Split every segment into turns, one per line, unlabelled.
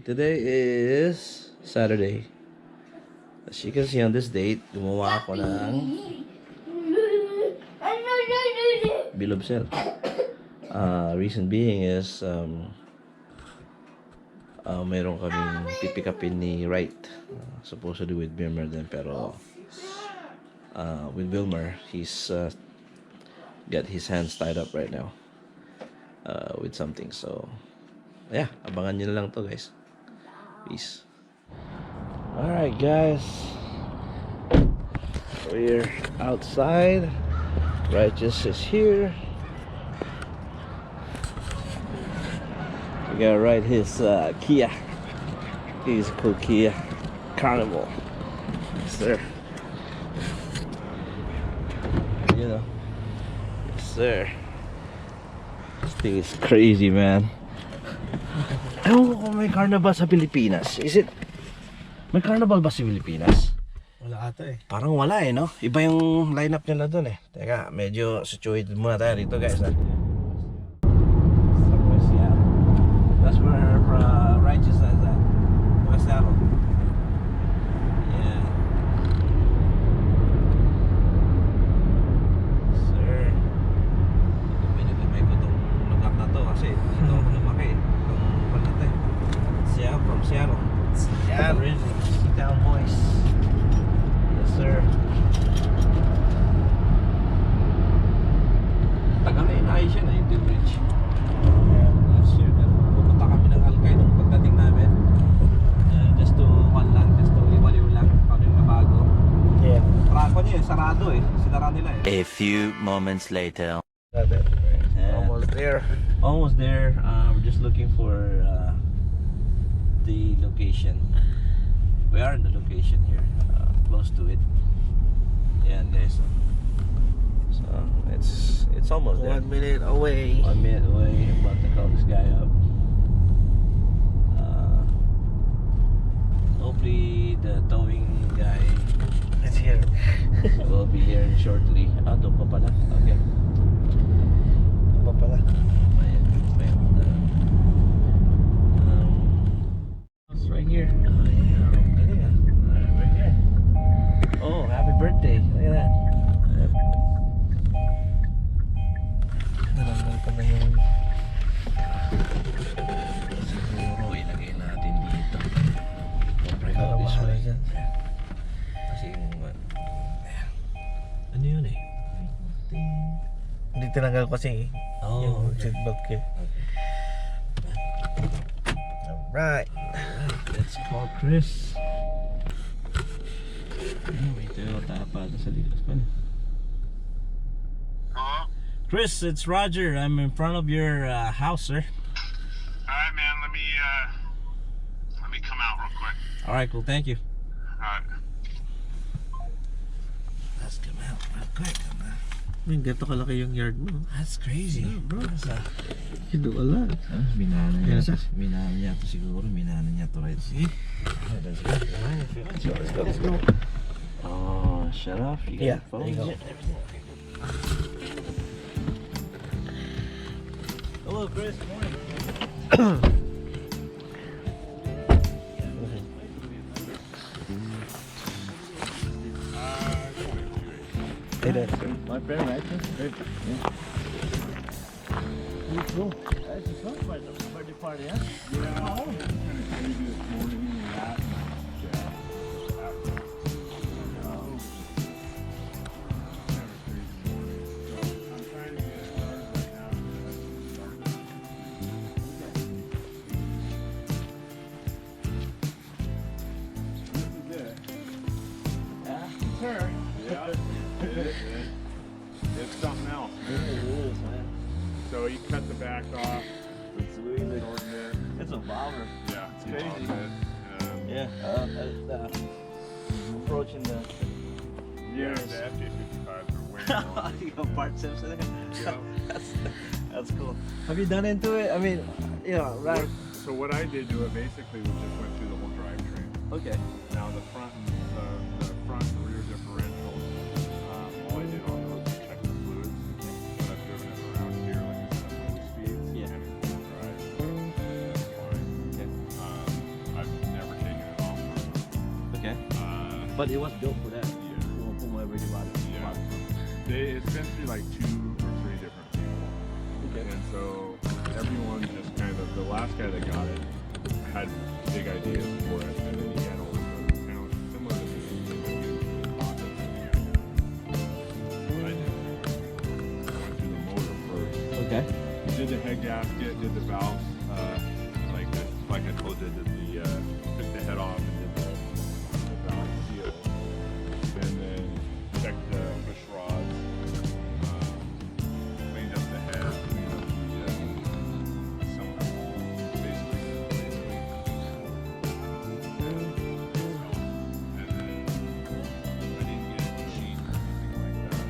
today is Saturday. As you can see on this date, gumawa ako ng bill of sale. Reason being is meron kaming pipick upin ni Wright, supposedly with Wilmer din, pero with Wilmer, he's got his hands tied up right now with something. So yeah, abangan nyo na lang to, guys. Peace. Alright, guys, we're outside. Righteous is here. We gotta ride his Kia. He's a cool Kia Carnival. Yes, sir. You know. Yes, sir. This thing is crazy, man. Ewan ko kung may carnival sa Pilipinas. Is it? May carnival ba sa Pilipinas?
Wala ata eh.
Parang wala eh, no? Iba yung lineup nila dun eh. Teka, medyo situated muna tayo dito, guys, ha? That's where Righteous is at. West Seattle. Yeah. Sir. Pinag-ibay ko itong lugar na to kasi ito ako lumaki. Itong panate. Seattle, from Seattle. Seattle. Originally, Seattle boys. Yes, sir. Tagal na inayos yan eh, yung bridge. Last year, pupunta kami ng Alcay nung pagdating namin. Just to one lang, just to liwaliw lang. Paano yung nabago?
Yeah.
Trako niya eh, sarado eh. Sinara nila eh.
A few moments later.
Almost there.
Almost there. We're just looking for the location. We are in the location here, close to it. Yeah, guys. So it's almost there.
1 minute away.
1 minute away. I'm about to call this guy up. Hopefully the towing guy
It's here.
will be here shortly. Doon pa pala. Okay.
Ano pa pala?
It's right here. Oh yeah. Right here. Oh, happy birthday. Look at that.
Nalanggal pa na yung...
Siguro ilagay natin dito. Bring out this
Bahala
way.
dyan.
Kasi yung... Ano yun eh?
Hindi tinanggal kasi yung seatbelt ko. Alright.
Let's call Chris. May Toyota pa sa likod pa.
Hello?
Chris, it's Roger. I'm in front of your house, sir.
Alright, man, let me come out real quick.
Alright, cool. Thank you.
Alright.
Let's come out real quick.
May gato kalaki yung yard mo.
That's crazy.
Yeah, bro.
That's
You do a lot.
minana
Yan
niya.
siya.
Minana niya to siguro. Minana niya to, right? See? Let's go. Let's go. Oh, shut off. You got
Yeah,
the phone?
there you go.
Everything. Hello, Chris. Good morning.
Hey there.
My friend, right? Yeah.
Cool.
That's a fun birthday party, huh? Sure.
Yeah, it's something else.
It is, man.
So you cut the back off,
It's really,
shorten it.
it's a bomber.
Yeah,
It's
you
crazy.
bump it,
Yeah, approaching the
yeah, the FJ55s are way more.
you got part tips in it.
Yeah.
That's cool. Have you done into it? I mean, you know, right?
So what I did to it basically was just went through the whole drivetrain.
Okay.
Now the front and rear differentials, all I did on those was check the fluids. But I've driven it around here, like I said, at low speeds.
Yeah.
And in full drive. That's fine.
Okay. But it was built for that.
Yeah.
From wherever you bought it.
Yeah. It's been through like 2 or 3 different people.
Okay.
And so everyone just kind of, the last guy that got it had big ideas for it, and then he had all this other talent, similar to me. What I did, I went through the motor first.
Okay.
Did the head gasket, did the valves, like I told you, did the took the head off and did the valve seal, and then checked the push rods, cleaned up the head, cleaned up the cylinder hole, basically, and then I didn't get it machined or anything like that.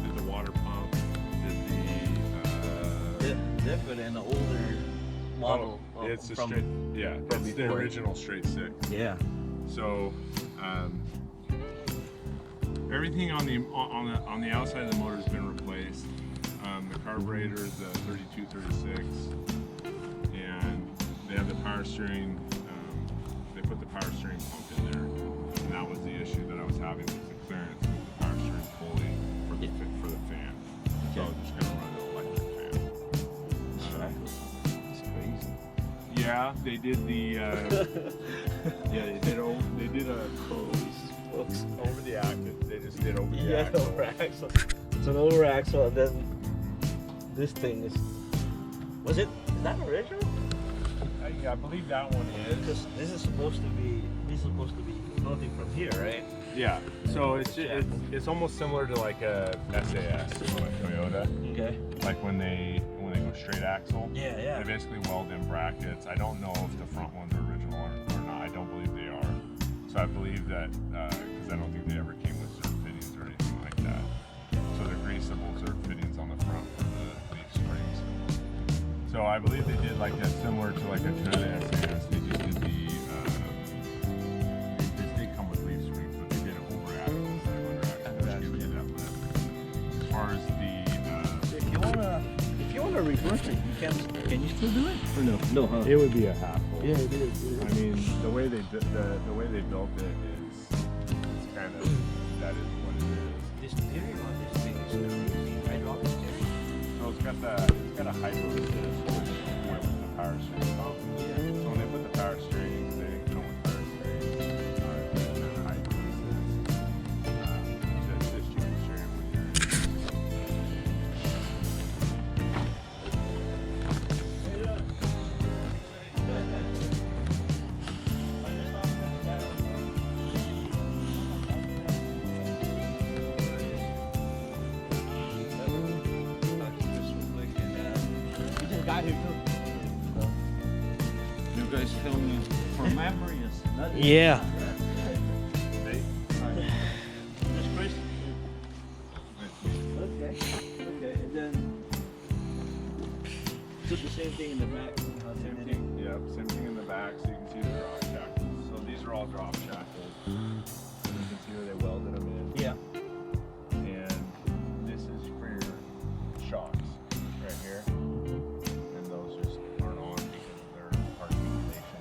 Did the water pump, did the
Different and the older model.
it's a
from,
straight, yeah,
from
it's the
before.
original straight 6.
Yeah.
So everything on the outside of the motor has been replaced. The carburetor is the 3236, and they have the power steering. They put the power steering pump in there, and that was the issue that I was having with the clearance with the power steering pulley for the fan. So I was just gonna run an electric fan.
It's crazy.
Yeah, they did the. Yeah, they did a
Folks.
over the axle. They just did over the
Yeah,
axle.
over axle. It's an over axle, and then this thing is. Was it? Is that original?
I believe that one is.
Because this is supposed to be. This is supposed to be floating from here, right?
Yeah. So it's almost similar to like a SAS from a Toyota.
Okay.
Like when they go straight axle.
Yeah, yeah.
They basically weld in brackets. I don't know if the front ones are original or not. I don't believe they are. So I believe that because I don't think they ever came with zerk fittings or anything like that. So they're greasable zerk fittings on the front for the leaf springs. So I believe they did like that similar to like a Toyota SAS. They just did the this did come with leaf springs, but they did it over axle instead of under axle, which gives you that lift. As far as the
If you wanna reverse it, you can you still do it? Or no? No, huh?
it would be a hassle.
Yeah, it is.
I mean, the way they built it is kind of that is what it is.
This steering on this thing is crazy. Hydraulic steering.
So it's got a hydro assist with the power steering pump.
Yeah.
So when they put the power steering, they come with power steering and a hydro assist to assist you with steering when you're
We just got here too.
You guys filming for memories. Not
Yeah.
They,
Just Chris. Okay. Okay. And then do the same thing in the back.
same thing, yeah, same thing in the back, so you can see the drop shackles. So these are all drop shackles. You can see where they welded them in.
Yeah.
And this is for your shocks right here. And those just aren't on because of their articulation.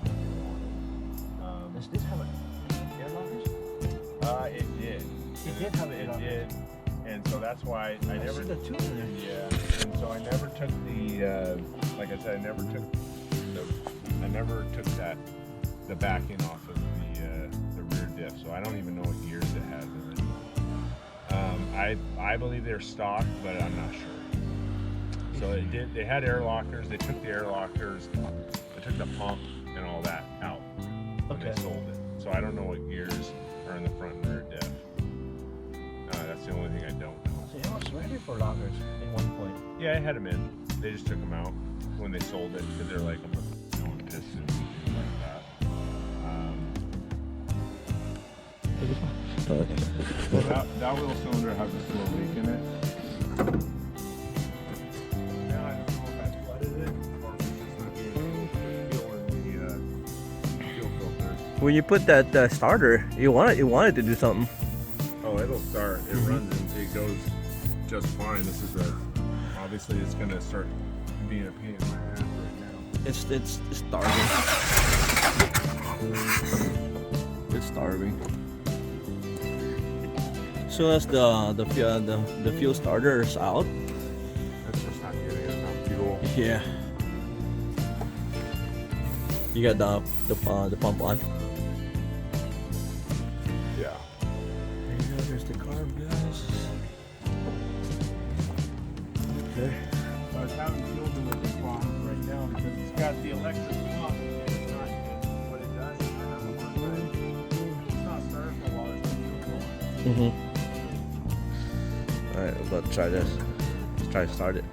Does this have air lockers?
It did.
It did have an
It
air locker.
did. And so that's why I never.
see the two in there.
Yeah. And so I never took the. Like I said, I never took that the backing off of the rear diff. So I don't even know what gears it has in it. I believe they're stock, but I'm not sure. So they had air lockers. They took the air lockers. They took the pump and all that out when
Okay.
they sold it. So I don't know what gears are in the front and rear diff. That's the only thing I don't know.
So it was ready for lockers at one point.
Yeah, I had them in. They just took them out when they sold it because they're like going pistons and things like that. So that little cylinder has a slow leak in it. Now I don't know if I flooded it or if it's just not getting fuel in the fuel filter.
When you put that starter, you wanted to do something.
Oh, it'll start. It runs and it goes just fine. This is obviously it's gonna start being a pain in my ass right now.
It's starting. it's starving. So as the fuel starter is out.
That's just not getting enough fuel.
Yeah. You got the pump on.
Yeah.
There's the carb, guys. Okay.
I was having fuel delivery problems right now because it's got the electric pump and it's not getting what it does. Is I have a hard time. It's not starting for a while. There's no fuel going.
Alright, we're about to try this. Let's try to start it.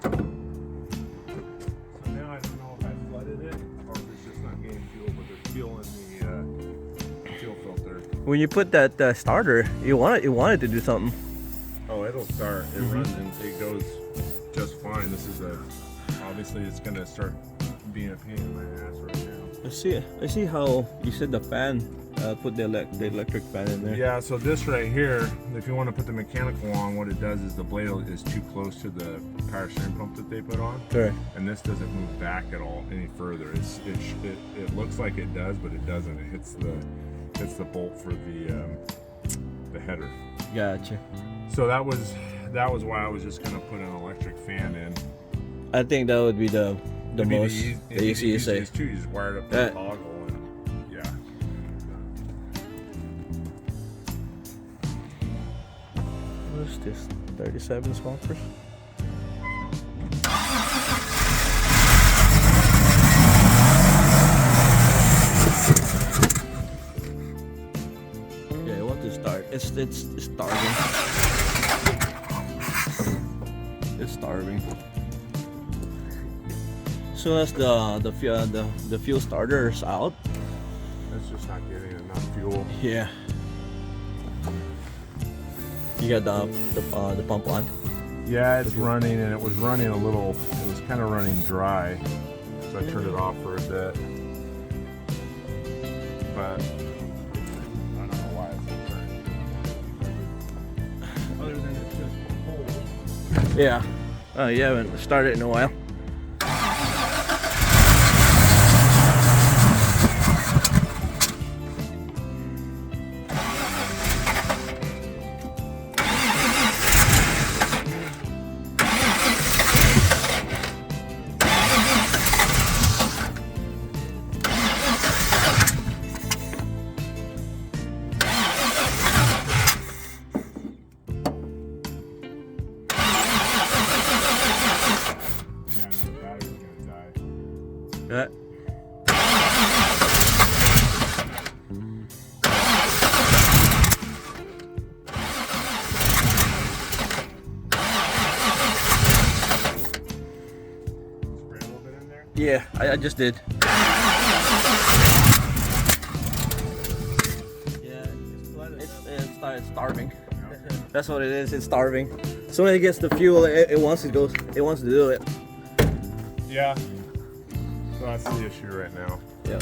So now I don't know if I flooded it or if it's just not getting fuel, but there's fuel in the fuel filter.
When you put that starter, you want it to do something.
Oh, it'll start. It runs and it goes just fine. This is obviously it's gonna start being a pain in my ass right now.
I see how you said the fan. Put the electric fan in there.
Yeah, so this right here, if you want to put the mechanical on, what it does is the blade is too close to the power steering pump that they put on,
Sure.
and this doesn't move back at all any further. It looks like it does, but it doesn't. It hits the bolt for the header.
Gotcha.
So that was why I was just gonna put an electric fan in.
I think that would be the
It'd be
most the easiest say.
too. You just wire it up to the toggle and yeah.
What's this? 37 swampers. Yeah, I want to start. It's starving. It's starving. So as the fuel starter is out.
It's just not getting enough fuel.
Yeah. You got the pump on.
Yeah, it's running, and it was running a little. It was kind of running dry, so I turned it off for a bit. But I don't know why it's not turning. Other than it's just cold.
Yeah. Oh, you haven't started in a while.
Yeah, no, the battery's gonna die.
Yeah.
Spray a little bit in there.
Yeah, I just did. Yeah, it started starving. That's what it is. It's starving. So when it gets the fuel, it wants to go. It wants to do it.
Yeah. So that's the issue right now.
Yeah.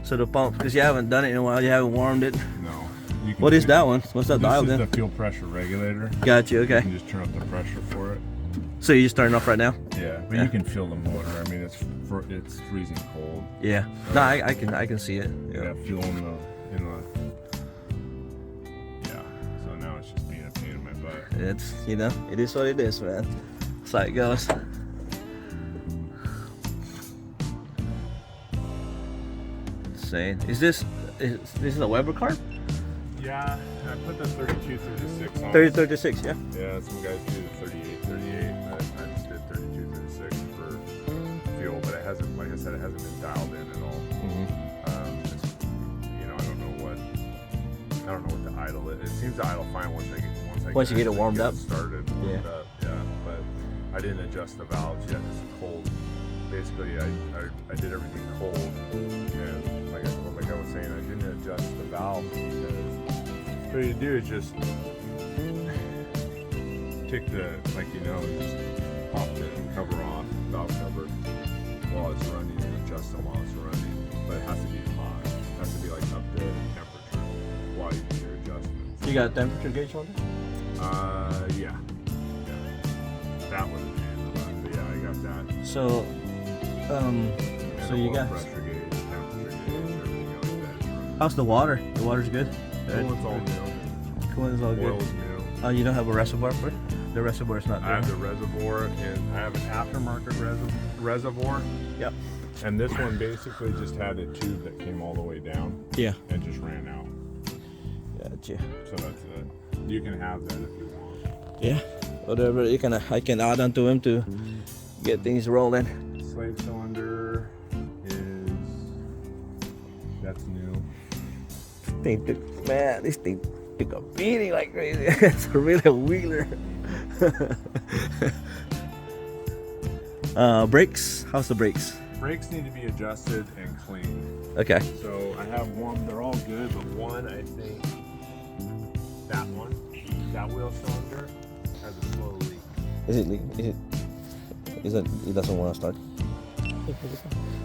So the pump, because you haven't done it in a while, you haven't warmed it.
No. You can
What is
do-
that one? What's that dial
This is
then?
the fuel pressure regulator.
Gotcha.
You
Okay.
can just turn up the pressure for it.
So you just turning off right now?
Yeah, but
Yeah.
you can feel the motor. I mean, it's freezing cold.
Yeah. No, I can see it.
You
Yeah.
got fuel in the. Yeah. So now it's just being a pain in my butt.
It's it is what it is, man. That's how it goes. Insane. Is this a Weber card?
Yeah, I put the 3236 on.
3036, yeah.
Yeah, some guys do the 3838. I just did 3236 for fuel, but it hasn't, like I said, it hasn't been dialed in at all. It's, I don't know what the idle is. It seems to idle fine once
Once you get it warmed up.
Started.
Yeah.
Warmed up, yeah. But I didn't adjust the valves yet. It's cold. Basically, I did everything cold, and like I was saying, I didn't adjust the valve because what you do is just take just pop the cover off, valve cover, while it's running, and adjust them while it's running. But but it has to be hot. It has to be like up to temperature while you do your adjustments.
You got a temperature gauge on it?
Yeah. That was a pain in the butt, but yeah, I got that.
So,
And
so
a
you
oil
got.
pressure gauge, temperature gauge, everything like that.
How's the water? The water's good.
Coolant all new.
Coolant's all good.
Oil's new.
Oh, you don't have a reservoir for it? The reservoir's not
I
there.
have the reservoir, and I have an aftermarket reservoir.
Yep.
And this one basically just had a tube that came all the way down
Yeah.
and just ran out.
Gotcha.
So that's it. You can have that if you want.
Yeah. Whatever you can, I can add on to him to get things rolling.
Slave cylinder is that's new.
Thing took, man, this thing took a beating like crazy. It's really a wheeler. Brakes. How's the brakes?
Brakes need to be adjusted and cleaned.
Okay.
So I have one. They're all good, but one I think that wheel cylinder has a slow leak.
Is it? Is it? It doesn't want to start.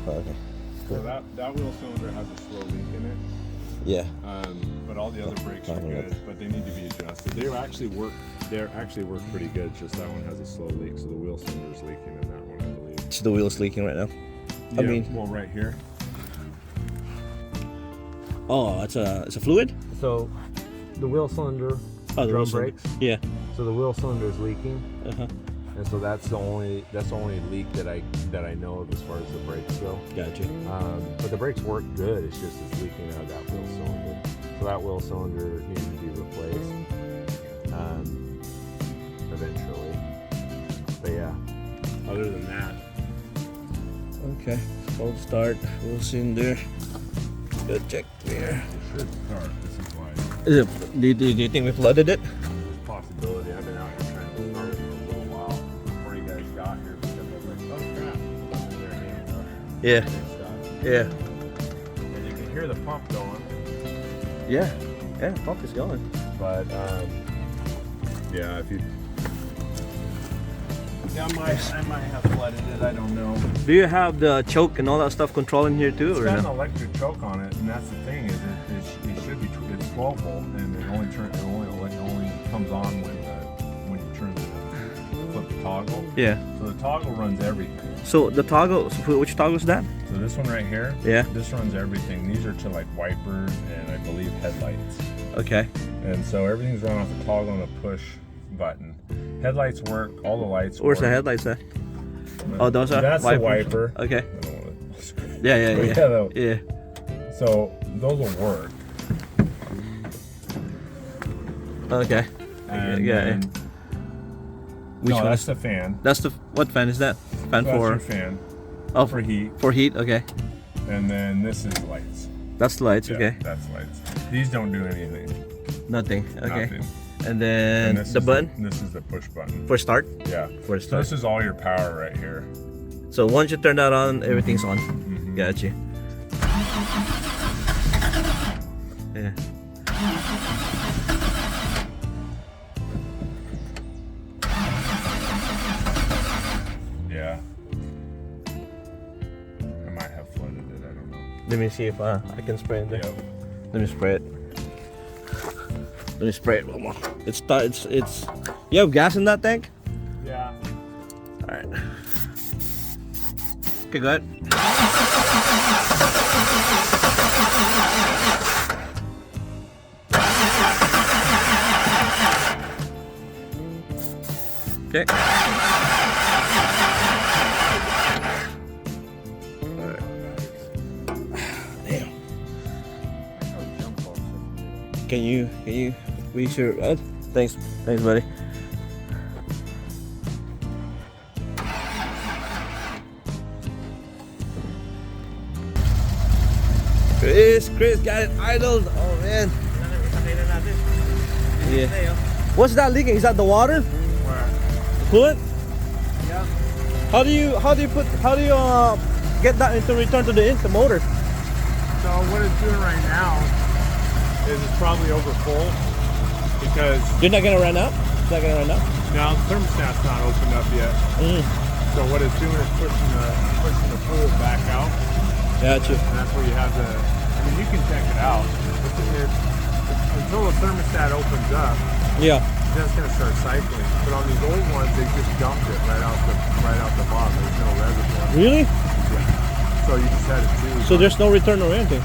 Oh, okay.
So that wheel cylinder has a slow leak in it.
Yeah.
But all the other brakes are good, but they need to be adjusted. They actually work pretty good. Just that one has a slow leak, so the wheel cylinder is leaking in that one, I believe.
So the wheel's leaking right now. I mean,
well, right here.
oh, it's a fluid.
So the wheel cylinder,
Oh, the
drum
wheel cylinder.
brakes.
Yeah.
So the wheel cylinder is leaking,
Uh-huh.
and so that's the only leak that I know of as far as the brakes go.
Gotcha.
But the brakes work good. It's just it's leaking out of that wheel cylinder. So that wheel cylinder needs to be replaced eventually. But yeah,
Other than that,
Okay. Cold start. Wheels cylinder. Good check there.
it should start. This is why
Is it? Do you think we flooded it?
there's a possibility. I've been out here trying to start it for a little while before you guys got here because I was like, oh crap, they're hanging up.
Yeah.
Big stuff.
Yeah.
And you can hear the pump going,
Yeah. Yeah. Pump is going.
but yeah, if you. Yeah, I might have flooded it. I don't know.
Do you have the choke and all that stuff control in here too,
It's
or
got an
no?
electric choke on it, and that's the thing is it should be it's 12 volt, and it only comes on when you turn flip the toggle.
Yeah.
So the toggle runs everything.
So the toggle. So which toggle is that?
So this one right here,
Yeah.
this runs everything. These are to like wipers and I believe headlights.
Okay.
And so everything's run off a toggle and a push button. Headlights work, all the lights
Where's
work.
the headlights at? Oh, those are
That's
wipers.
the wiper.
Okay.
I don't wanna-
Yeah. Yeah. Yeah.
Yeah,
Yeah.
So those will work.
Okay.
And
Yeah.
then,
Which
no,
one?
that's the fan.
That's the what fan is that? Fan
That's
for
your fan
oh
for heat.
for heat. Okay.
And then this is lights.
That's the lights.
Yeah,
Okay.
that's lights. These don't do anything.
Nothing. Okay.
Nothing.
And then
this
the
is
button
this is the push button.
for start.
Yeah.
For
So
start.
this is all your power right here.
So once you turn that on, everything's on.
Mhm.
Gotcha. Yeah.
Yeah. I might have flooded it. I don't know.
Let me see if I can spray it there.
Yep.
Let me spray it. Let me spray it one more. It's. You have gas in that tank?
Yeah.
All right. Okay, go ahead. Okay. Damn. Can you be sure? Thanks, buddy. Chris got it idled. Oh man. Yeah. What's that leaking? Is that the water? Coolant?
yeah.
How do you get that into return to the motor?
So what it's doing right now is it's probably over full because
You're not gonna run out? It's not gonna run out?
now the thermostat's not opened up yet.
Mm.
So what it's doing is pushing the fluid back out.
Gotcha.
And that's where you have the. I mean, you can check it out. Until the thermostat opens up,
Yeah.
then it's gonna start cycling. But on these old ones, they just dumped it right out the bottom. There's no reservoir.
Really?
So you just had it too.
So there's no return or anything?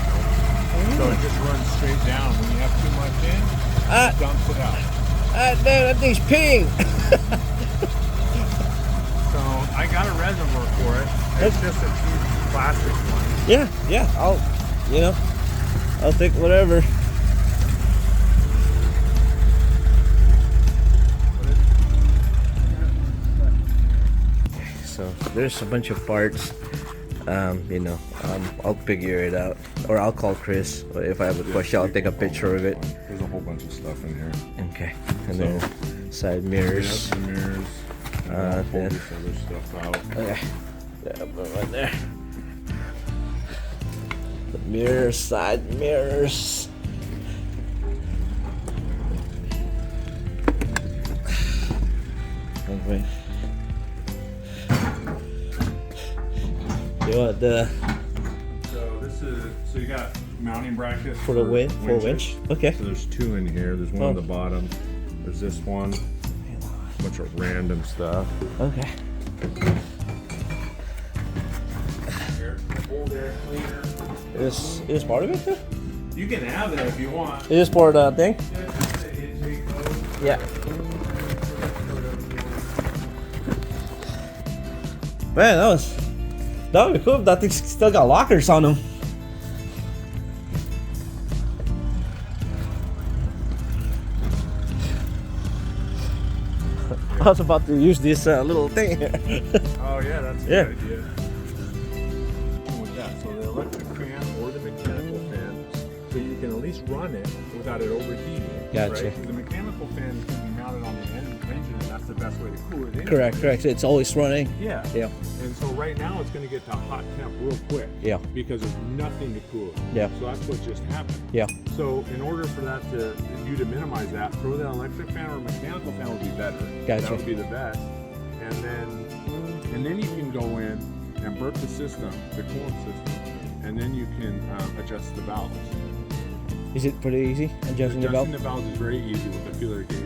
So it just runs straight down. When you have too much in,
Ah,
it dumps it out.
damn, that thing's peeing.
So I got a reservoir for it. It's just a cheap plastic one.
Yeah, I'll take whatever. So there's a bunch of parts. I'll figure it out, or I'll call Chris. If I have a question, I'll take a picture of it.
There's a whole bunch of stuff in here.
Okay, and then side mirrors.
The mirrors. And I'll pull
then-
this other stuff out.
Okay, yeah, put it right there. The mirrors, side mirrors. Okay. You want the
So you got mounting brackets
for the wind, for winch? Okay.
So there's two in here. There's one on the bottom. There's this one. A bunch of random stuff.
Okay.
Here, old air cleaner.
Is part of it too?
You can have it if you want.
It is part of the thing? Yeah. Man, that would be cool if that thing still got lockers on them. I was about to use this little thing here.
Oh yeah, that's a
Yeah.
good idea. With that, so the electric fan or the mechanical fan, so you can at least run it without it overheating.
Gotcha.
Right? 'Cause the mechanical fan is going to be mounted on the engine, and that's the best way to cool it. Anyway.
Correct. It's always running.
Yeah.
Yeah.
And so right now it's going to get to hot temp real quick.
Yeah.
Because there's nothing to cool it.
Yeah.
So that's what just happened.
Yeah.
So in order for you to minimize that, throw that electric fan or mechanical fan would be better.
Gotcha.
That would be the best. And then you can go in and burp the system, the coolant system, and then you can adjust the valves.
Is it pretty easy adjusting the valve?
Adjusting the valves is very easy with the feeler gauge.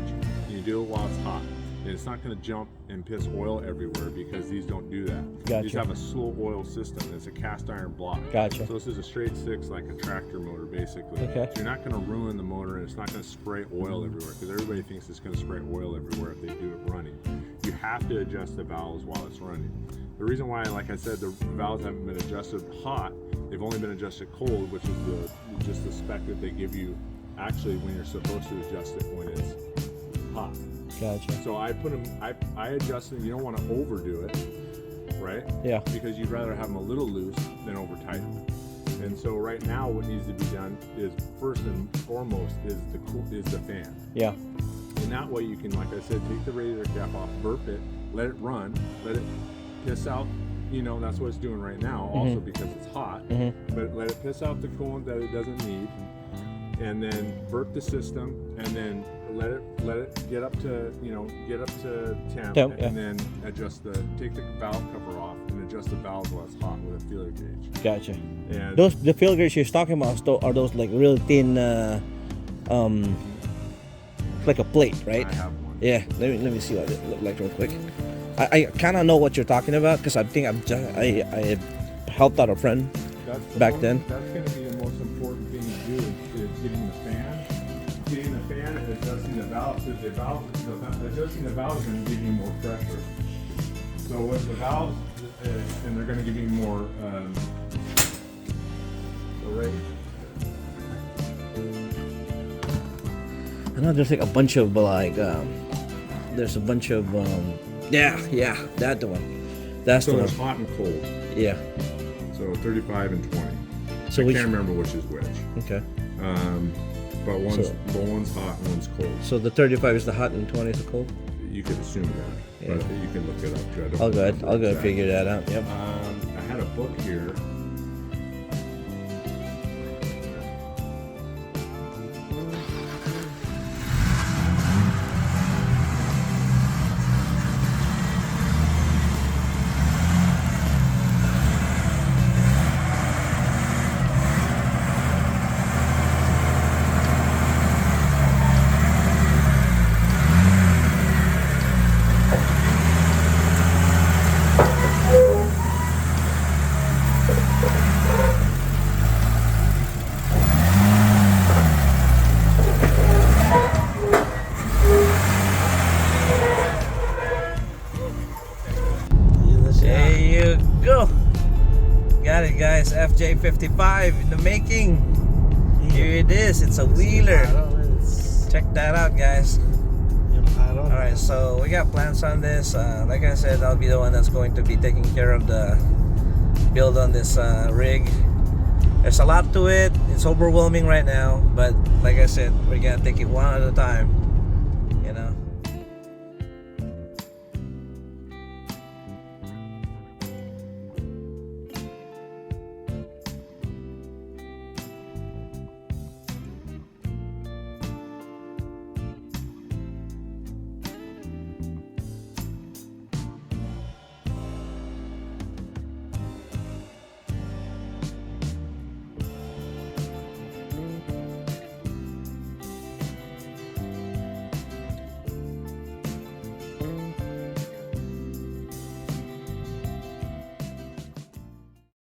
You do it while it's hot. And it's not going to jump and piss oil everywhere because these don't do that.
Gotcha.
These have a slow oil system. It's a cast iron block.
Gotcha.
So this is a straight six, like a tractor motor, basically.
Okay.
So you're not going to ruin the motor, and it's not going to spray oil everywhere because everybody thinks it's going to spray oil everywhere if they do it running. You have to adjust the valves while it's running. The reason why, like I said, the valves haven't been adjusted hot, they've only been adjusted cold, which is just the spec that they give you actually when you're supposed to adjust it when it's hot.
Gotcha.
So I put them, I adjust them. You don't want to overdo it, right?
Yeah.
Because you'd rather have them a little loose than over tight. And so right now, what needs to be done is first and foremost is the fan.
Yeah.
And that way you can, like I said, take the radiator cap off, burp it, let it run, let it piss out. You know, that's what it's doing right now. Also because it's hot, but let it piss out the coolant that it doesn't need, and then burp the system, and then let it get up to temp,
Temp,
and then take the valve cover off and adjust the valve while it's hot with a feeler gauge.
Gotcha.
And
The feeler gauge you're talking about are those like really thin, like a plate, right?
I have one.
Yeah. Let me see what it look like real quick. I kind of know what you're talking about because I think I helped out a friend back then.
That's going to be the most important thing to do is getting the fan and adjusting the valve. Because adjusting the valve is going to give you more pressure. So with the valves, and they're going to give you more rate.
I know there's like a bunch of there's a bunch of yeah, that's the one. That's
So
the
there's
one.
hot and cold.
Yeah.
So 35 and 20.
So
I
which?
can't remember which is which.
Okay.
But one's hot and one's cold.
So the 35 is the hot and 20 is the cold.
You could assume that,
Yeah.
but you can look it up too. I don't
I'll go
remember exactly.
figure that out. Yep.
I had a book here.
FJ55 in the making. Here it is. It's a wheeler. Check that out, guys. Alright, so we got plans on this. Like I said, I'll be the one that's going to be taking care of the build on this rig. There's a lot to it. It's overwhelming right now, but like I said, we're gonna take it one at a time.